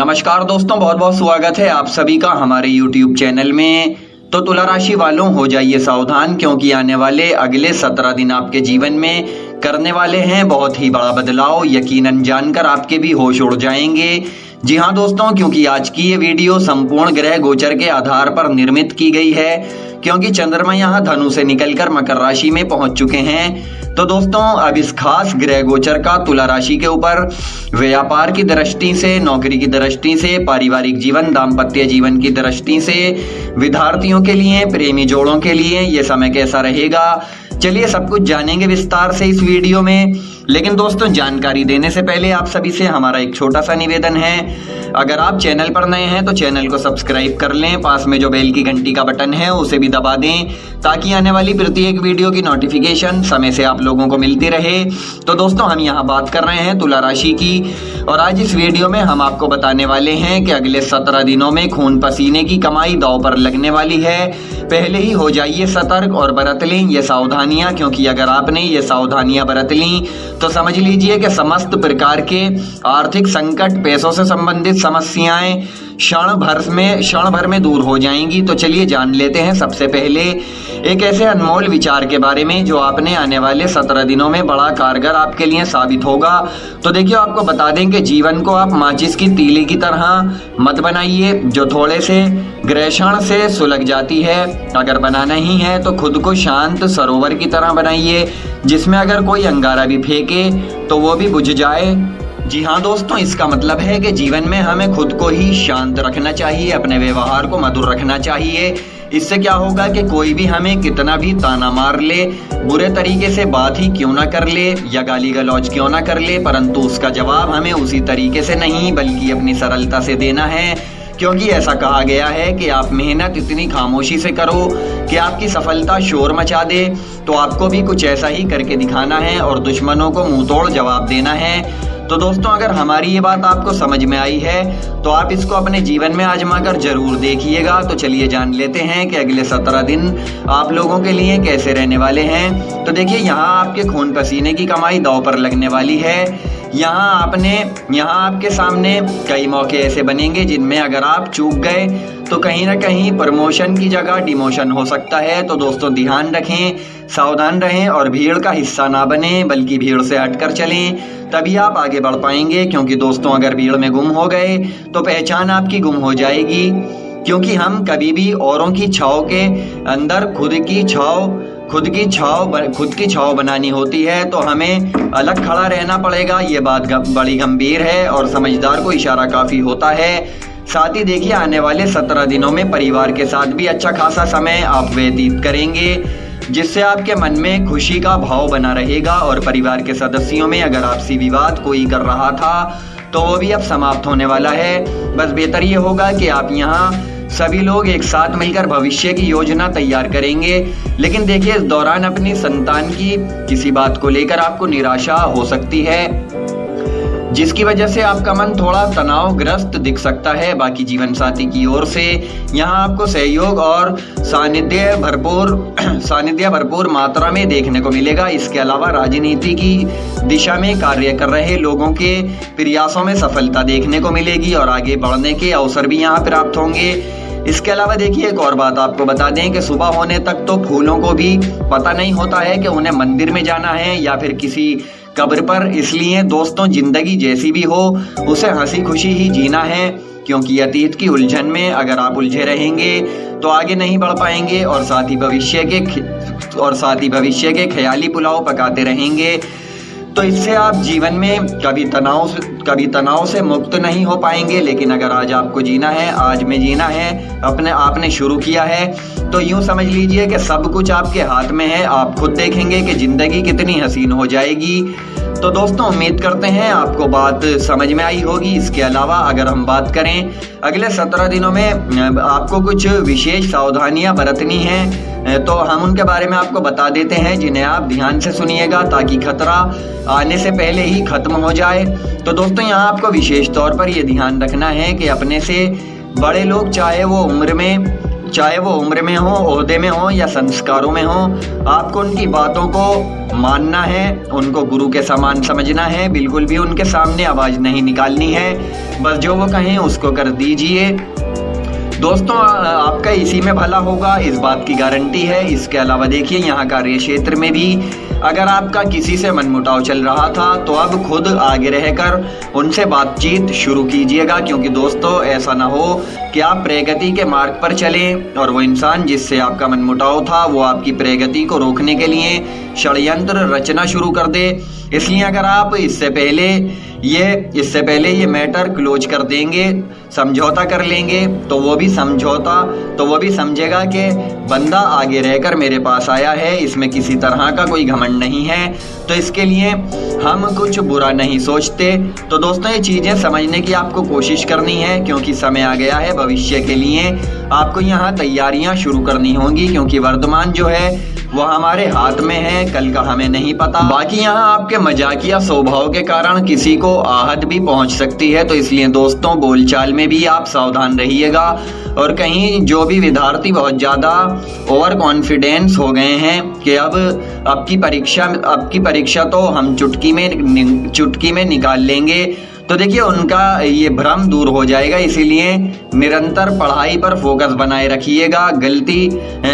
नमस्कार दोस्तों, बहुत बहुत स्वागत है आप सभी का हमारे YouTube चैनल में। तो तुला राशि वालों हो जाइए सावधान, क्योंकि आने वाले अगले 17 दिन आपके जीवन में करने वाले हैं बहुत ही बड़ा बदलाव। यकीनन जानकर आपके भी होश उड़ जाएंगे। जी हाँ दोस्तों, क्योंकि आज की ये वीडियो संपूर्ण ग्रह गोचर के आधार पर निर्मित की गई है, क्योंकि चंद्रमा यहाँ धनु से निकलकर मकर राशि में पहुंच चुके हैं। तो दोस्तों, अब इस खास ग्रह गोचर का तुला राशि के ऊपर व्यापार की दृष्टि से, नौकरी की दृष्टि से, पारिवारिक जीवन, दाम्पत्य जीवन की दृष्टि से, विद्यार्थियों के लिए, प्रेमी जोड़ों के लिए ये समय कैसा रहेगा, चलिए सब कुछ जानेंगे विस्तार से इस वीडियो में। लेकिन दोस्तों, जानकारी देने से पहले आप सभी से हमारा एक छोटा सा निवेदन है। अगर आप चैनल पर नए हैं तो चैनल को सब्सक्राइब कर लें, पास में जो बेल की घंटी का बटन है उसे भी दबा दें, ताकि आने वाली प्रत्येक वीडियो की नोटिफिकेशन समय से आप लोगों को मिलती रहे। तो दोस्तों, हम यहाँ बात कर रहे हैं तुला राशि की, और आज इस वीडियो में हम आपको बताने वाले हैं कि अगले 17 दिनों में खून पसीने की कमाई दांव पर लगने वाली है। पहले ही हो जाइए सतर्क और बरत लें ये सावधानियां, क्योंकि अगर आपने ये सावधानियां बरत ली तो समझ लीजिए कि समस्त प्रकार के आर्थिक संकट, पैसों से संबंधित समस्याएं क्षण भर में दूर हो जाएंगी। तो चलिए जान लेते हैं सबसे पहले एक ऐसे अनमोल विचार के बारे में जो आपने आने वाले 17 दिनों में बड़ा कारगर आपके लिए साबित होगा। तो देखिए, आपको बता दें कि जीवन को आप माचिस की तीली की तरह मत बनाइए जो थोड़े से ग्रहण से सुलग जाती है। अगर बनाना ही है तो खुद को शांत सरोवर की तरह बनाइए, जिसमें अगर कोई अंगारा भी फेंके तो वो भी बुझ जाए। जी हाँ दोस्तों, इसका मतलब है कि जीवन में हमें खुद को ही शांत रखना चाहिए, अपने व्यवहार को मधुर रखना चाहिए। इससे क्या होगा कि कोई भी हमें कितना भी ताना मार ले, बुरे तरीके से बात ही क्यों ना कर ले या गाली गलौज क्यों ना कर ले, परंतु उसका जवाब हमें उसी तरीके से नहीं बल्कि अपनी सरलता से देना है। क्योंकि ऐसा कहा गया है कि आप मेहनत इतनी खामोशी से करो कि आपकी सफलता शोर मचा दे। तो आपको भी कुछ ऐसा ही करके दिखाना है और दुश्मनों को मुंह तोड़ जवाब देना है। तो दोस्तों, अगर हमारी ये बात आपको समझ में आई है तो आप इसको अपने जीवन में आजमा कर जरूर देखिएगा। तो चलिए जान लेते हैं कि अगले 17 दिन आप लोगों के लिए कैसे रहने वाले हैं। तो देखिए, यहाँ आपके खून पसीने की कमाई दांव पर लगने वाली है। यहाँ आपके सामने कई मौके ऐसे बनेंगे जिनमें अगर आप चूक गए तो कहीं ना कहीं प्रमोशन की जगह डिमोशन हो सकता है। तो दोस्तों, ध्यान रखें, सावधान रहें और भीड़ का हिस्सा ना बने, बल्कि भीड़ से हटकर चलें, तभी आप आगे बढ़ पाएंगे। क्योंकि दोस्तों, अगर भीड़ में गुम हो गए तो पहचान आपकी गुम हो जाएगी। क्योंकि हम कभी भी औरों की छाव के अंदर खुद की छाव बनानी होती है, तो हमें अलग खड़ा रहना पड़ेगा। ये बात बड़ी गंभीर है और समझदार को इशारा काफी होता है। साथ ही देखिए, आने वाले 17 दिनों में परिवार के साथ भी अच्छा खासा समय आप व्यतीत करेंगे, जिससे आपके मन में खुशी का भाव बना रहेगा। और परिवार के सदस्यों में अगर आपसी विवाद कोई कर रहा था तो वो भी अब समाप्त होने वाला है। बस बेहतर ये होगा कि आप यहाँ सभी लोग एक साथ मिलकर भविष्य की योजना तैयार करेंगे। लेकिन देखिए, इस दौरान अपनी संतान की किसी बात को लेकर आपको निराशा हो सकती है, जिसकी वजह से आपका मन थोड़ा तनावग्रस्त दिख सकता है। बाकी जीवन साथी की ओर से यहाँ आपको सहयोग और सानिध्य भरपूर मात्रा में देखने को मिलेगा। इसके अलावा राजनीति की दिशा में कार्य कर रहे लोगों के प्रयासों में सफलता देखने को मिलेगी और आगे बढ़ने के अवसर भी यहाँ प्राप्त होंगे। इसके अलावा देखिए, एक और बात आपको बता दें कि सुबह होने तक तो फूलों को भी पता नहीं होता है कि उन्हें मंदिर में जाना है या फिर किसी कब्र पर। इसलिए दोस्तों, जिंदगी जैसी भी हो उसे हंसी खुशी ही जीना है, क्योंकि अतीत की उलझन में अगर आप उलझे रहेंगे तो आगे नहीं बढ़ पाएंगे और साथ ही भविष्य के ख्याली पुलाव पकाते रहेंगे। तो इससे आप जीवन में कभी तनाव से मुक्त नहीं हो पाएंगे। लेकिन अगर आज आपको जीना है, आज में जीना है, आपने शुरू किया है, तो यूं समझ लीजिए कि सब कुछ आपके हाथ में है। आप खुद देखेंगे कि जिंदगी कितनी हसीन हो जाएगी। तो दोस्तों, उम्मीद करते हैं आपको बात समझ में आई होगी। इसके अलावा अगर हम बात करें अगले 17 दिनों में आपको कुछ विशेष सावधानियां बरतनी हैं, तो हम उनके बारे में आपको बता देते हैं, जिन्हें आप ध्यान से सुनिएगा ताकि खतरा आने से पहले ही खत्म हो जाए। तो दोस्तों, यहाँ आपको विशेष तौर पर यह ध्यान रखना है कि अपने से बड़े लोग, चाहे वो उम्र में चाहे वो उम्र में हो, ओहदे में हो या संस्कारों में हो। आपको उनकी बातों को मानना है, उनको गुरु के समान समझना है, बिल्कुल भी उनके सामने आवाज नहीं निकालनी है, बस जो वो कहें उसको कर दीजिए। दोस्तों आपका इसी में भला होगा, इस बात की गारंटी है। इसके अलावा देखिए यहाँ कार्य क्षेत्र में भी अगर आपका किसी से मनमुटाव चल रहा था तो अब खुद आगे रहकर उनसे बातचीत शुरू कीजिएगा, क्योंकि दोस्तों ऐसा ना हो कि आप प्रगति के मार्ग पर चलें और वो इंसान जिससे आपका मनमुटाव था वो आपकी प्रगति को रोकने के लिए षड्यंत्र रचना शुरू कर दे। इसलिए अगर आप इससे पहले ये मैटर क्लोज कर देंगे, समझौता कर लेंगे, तो वो भी समझेगा कि बंदा आगे रहकर मेरे पास आया है, इसमें किसी तरह का कोई घमंड नहीं है, तो इसके लिए हम कुछ बुरा नहीं सोचते। तो दोस्तों ये चीज़ें समझने की आपको कोशिश करनी है, क्योंकि समय आ गया है भविष्य के लिए आपको यहाँ तैयारियां शुरू करनी होंगी, क्योंकि वर्तमान जो है वो हमारे हाथ में है, कल का हमें नहीं पता। बाकी यहाँ आपके मजाकिया स्वभाव के कारण किसी को आहत भी पहुंच सकती है, तो इसलिए दोस्तों बोलचाल में भी आप सावधान रहिएगा। और कहीं जो भी विद्यार्थी बहुत ज़्यादा ओवर कॉन्फिडेंस हो गए हैं कि अब आपकी परीक्षा तो हम चुटकी में निकाल लेंगे, तो देखिए उनका ये भ्रम दूर हो जाएगा। इसीलिए निरंतर पढ़ाई पर फोकस बनाए रखिएगा,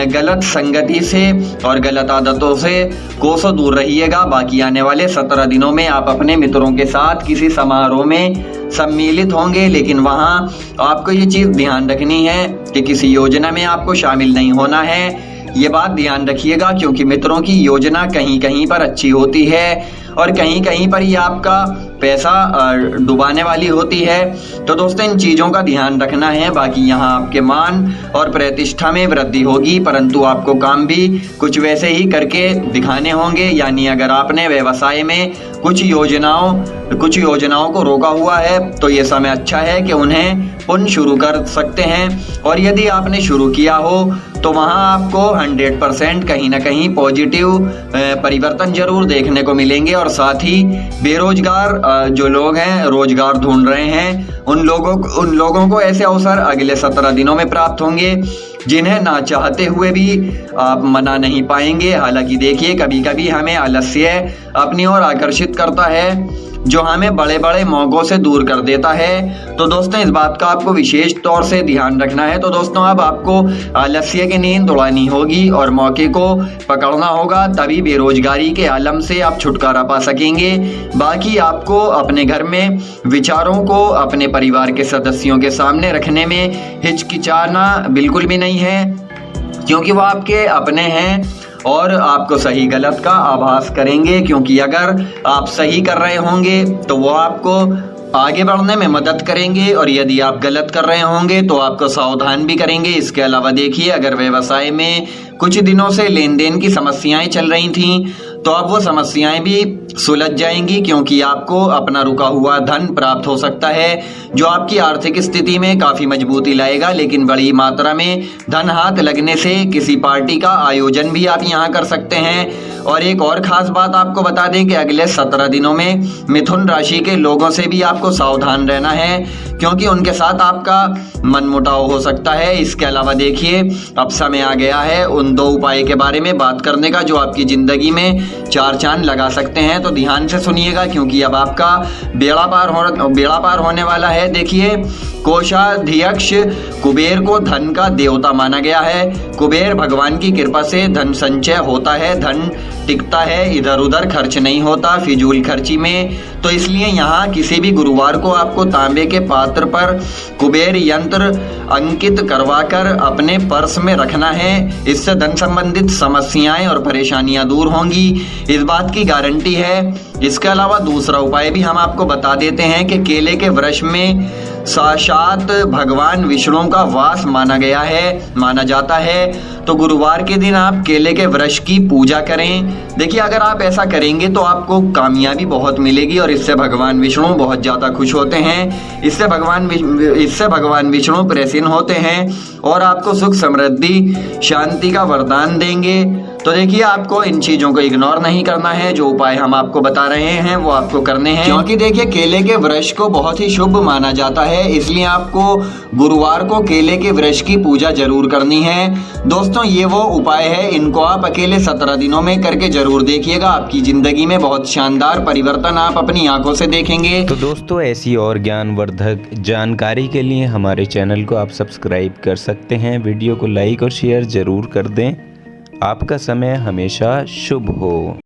गलत संगति से और गलत आदतों से कोसों दूर रहिएगा। बाकी आने वाले 17 दिनों में आप अपने मित्रों के साथ किसी समारोह में सम्मिलित होंगे, लेकिन वहाँ आपको ये चीज़ ध्यान रखनी है कि किसी योजना में आपको शामिल नहीं होना है। ये बात ध्यान रखिएगा, क्योंकि मित्रों की योजना कहीं कहीं पर अच्छी होती है और कहीं कहीं पर ये आपका पैसा डुबाने वाली होती है। तो दोस्तों इन चीज़ों का ध्यान रखना है। बाकी यहाँ आपके मान और प्रतिष्ठा में वृद्धि होगी, परंतु आपको काम भी कुछ वैसे ही करके दिखाने होंगे। यानी अगर आपने व्यवसाय में कुछ योजनाओं को रोका हुआ है तो ये समय अच्छा है कि उन्हें पुनः शुरू कर सकते हैं। और यदि आपने शुरू किया हो तो वहाँ आपको 100% कहीं ना कहीं पॉजिटिव परिवर्तन जरूर देखने को मिलेंगे। और साथ ही बेरोजगार जो लोग हैं, रोजगार ढूंढ रहे हैं, उन लोगों को ऐसे अवसर अगले 17 दिनों में प्राप्त होंगे जिन्हें ना चाहते हुए भी आप मना नहीं पाएंगे। हालांकि देखिए कभी कभी हमें आलस्य अपनी ओर आकर्षित करता है, जो हमें बड़े बड़े मौकों से दूर कर देता है। तो दोस्तों इस बात का आपको विशेष तौर से ध्यान रखना है। तो दोस्तों अब आपको आलस्य की नींद उड़ानी होगी और मौके को पकड़ना होगा, तभी बेरोजगारी के आलम से आप छुटकारा पा सकेंगे। बाकी आपको अपने घर में विचारों को अपने परिवार के सदस्यों के सामने रखने में हिचकिचाना बिल्कुल भी नहीं है, क्योंकि वो आपके अपने हैं और आपको सही गलत का आभास करेंगे। क्योंकि अगर आप सही कर रहे होंगे तो वो आपको आगे बढ़ने में मदद करेंगे, और यदि आप गलत कर रहे होंगे तो आपको सावधान भी करेंगे। इसके अलावा देखिए अगर व्यवसाय में कुछ दिनों से लेन देन की समस्याएं चल रही थीं तो अब वो समस्याएं भी सुलझ जाएंगी, क्योंकि आपको अपना रुका हुआ धन प्राप्त हो सकता है, जो आपकी आर्थिक स्थिति में काफ़ी मजबूती लाएगा। लेकिन बड़ी मात्रा में धन हाथ लगने से किसी पार्टी का आयोजन भी आप यहाँ कर सकते हैं। और एक और ख़ास बात आपको बता दें कि अगले 17 दिनों में मिथुन राशि के लोगों से भी आपको सावधान रहना है, क्योंकि उनके साथ आपका मनमुटाव हो सकता है। इसके अलावा देखिए अब समय आ गया है उन 2 उपाय के बारे में बात करने का जो आपकी ज़िंदगी में 4 चांद लगा सकते हैं। तो ध्यान से सुनिएगा, क्योंकि अब आपका बेड़ा पार होने वाला है। देखिए कोषाध्यक्ष कुबेर को धन का देवता माना गया है। कुबेर भगवान की कृपा से धन संचय होता है, धन टिकता है, इधर उधर खर्च नहीं होता फिजूल खर्ची में। तो इसलिए यहाँ किसी भी गुरुवार को आपको तांबे के पात्र पर कुबेर यंत्र अंकित करवाकर अपने पर्स में रखना है। इससे धन संबंधित समस्याएं और परेशानियां दूर होंगी, इस बात की गारंटी है। इसके अलावा दूसरा उपाय भी हम आपको बता देते हैं कि केले के वृक्ष में साक्षात भगवान विष्णु का वास माना जाता है। तो गुरुवार के दिन आप केले के वृक्ष की पूजा करें। देखिए अगर आप ऐसा करेंगे तो आपको कामयाबी बहुत मिलेगी, और इससे भगवान विष्णु बहुत ज़्यादा खुश होते हैं। इससे भगवान विष्णु प्रसन्न होते हैं और आपको सुख समृद्धि शांति का वरदान देंगे। तो देखिए आपको इन चीजों को इग्नोर नहीं करना है। जो उपाय हम आपको बता रहे हैं वो आपको करने हैं, क्योंकि देखिए केले के वृक्ष को बहुत ही शुभ माना जाता है, इसलिए आपको गुरुवार को केले के वृक्ष की पूजा जरूर करनी है। दोस्तों ये वो उपाय है, इनको आप अकेले 17 दिनों में करके जरूर देखिएगा। आपकी जिंदगी में बहुत शानदार परिवर्तन आप अपनी आंखों से देखेंगे। तो दोस्तों ऐसी और ज्ञानवर्धक जानकारी के लिए हमारे चैनल को आप सब्सक्राइब कर सकते हैं। वीडियो को लाइक और शेयर जरूर कर दें। आपका समय हमेशा शुभ हो।